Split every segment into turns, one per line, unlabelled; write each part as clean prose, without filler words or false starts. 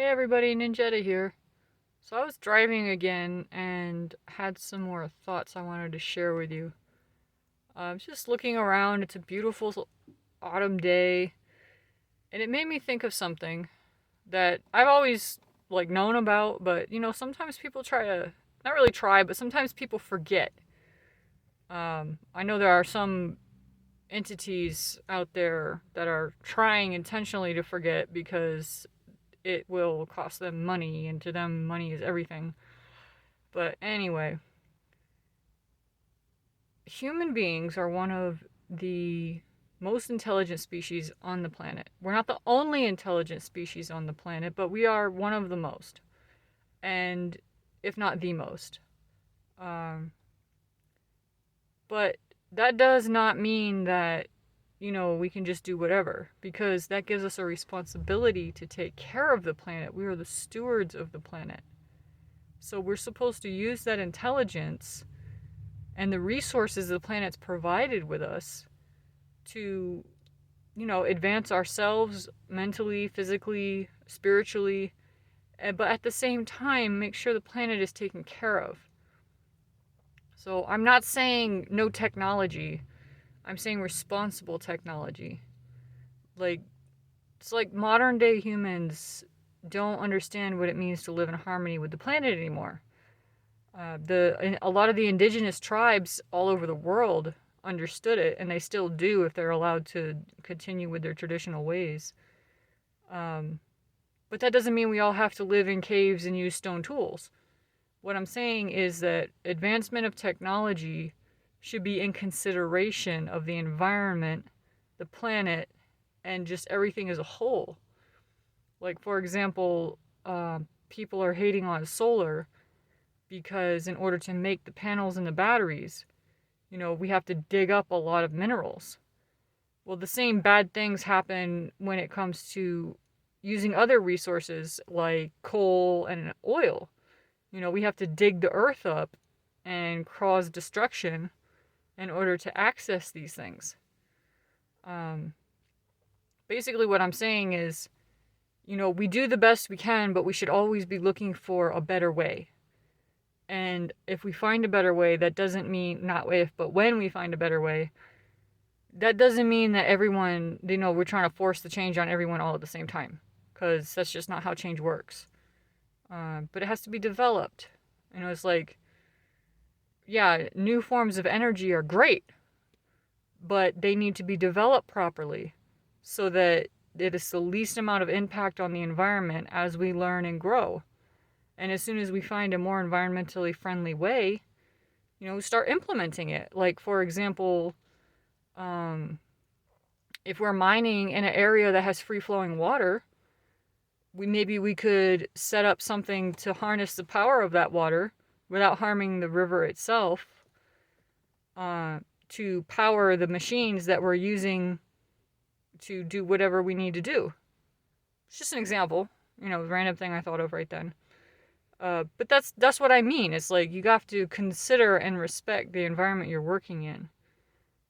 Hey everybody, Ninjetta here. So I was driving again and had some more thoughts I wanted to share with you. I was just looking around. It's a beautiful autumn day, and it made me think of something that I've always known about, but sometimes people try to not really try, but sometimes people forget. I know there are some entities out there that are trying intentionally to forget because it will cost them money, and to them, money is everything. But anyway, human beings are one of the most intelligent species on the planet. We're not the only intelligent species on the planet, but we are one of the most, and if not the most. Um, but that does not mean that, we can just do whatever, because that gives us a responsibility to take care of the planet. We are the stewards of the planet. So we're supposed to use that intelligence and the resources the planet's provided with us to, advance ourselves mentally, physically, spiritually, but at the same time, make sure the planet is taken care of. So I'm not saying no technology, I'm saying responsible technology. Like, it's like modern day humans don't understand what it means to live in harmony with the planet anymore. A lot of the indigenous tribes all over the world understood it, and they still do if they're allowed to continue with their traditional ways. Um, but that doesn't mean we all have to live in caves and use stone tools. What I'm saying is that advancement of technology should be in consideration of the environment, the planet, and just everything as a whole. Like, for example, people are hating on solar because in order to make the panels and the batteries, we have to dig up a lot of minerals. Well, the same bad things happen when it comes to using other resources like coal and oil. We have to dig the earth up and cause destruction in order to access these things. Um, Basically, what I'm saying is, we do the best we can, but we should always be looking for a better way. And if we find a better way, that doesn't mean, not if, but when we find a better way, that doesn't mean that everyone, we're trying to force the change on everyone all at the same time. Because that's just not how change works. But it has to be developed. It's like, yeah, new forms of energy are great, but they need to be developed properly so that it is the least amount of impact on the environment as we learn and grow. And as soon as we find a more environmentally friendly way, start implementing it. Like, for example, if we're mining in an area that has free flowing water, we could set up something to harness the power of that water without harming the river itself, to power the machines that we're using to do whatever we need to do. It's just an example, random thing I thought of right then. But that's what I mean. It's like you have to consider and respect the environment you're working in.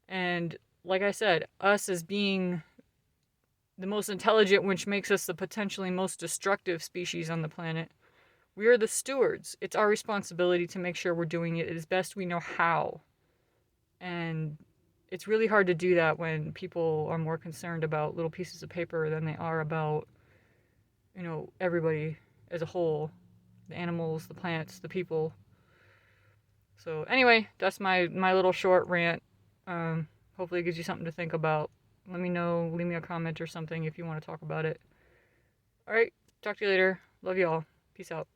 And like I said, us as being the most intelligent, which makes us the potentially most destructive species on the planet, we are the stewards. It's our responsibility to make sure we're doing it as best we know how. And it's really hard to do that when people are more concerned about little pieces of paper than they are about, everybody as a whole. The animals, the plants, the people. So anyway, that's my little short rant. Hopefully it gives you something to think about. Let me know, leave me a comment or something if you want to talk about it. Alright, talk to you later. Love y'all. Peace out.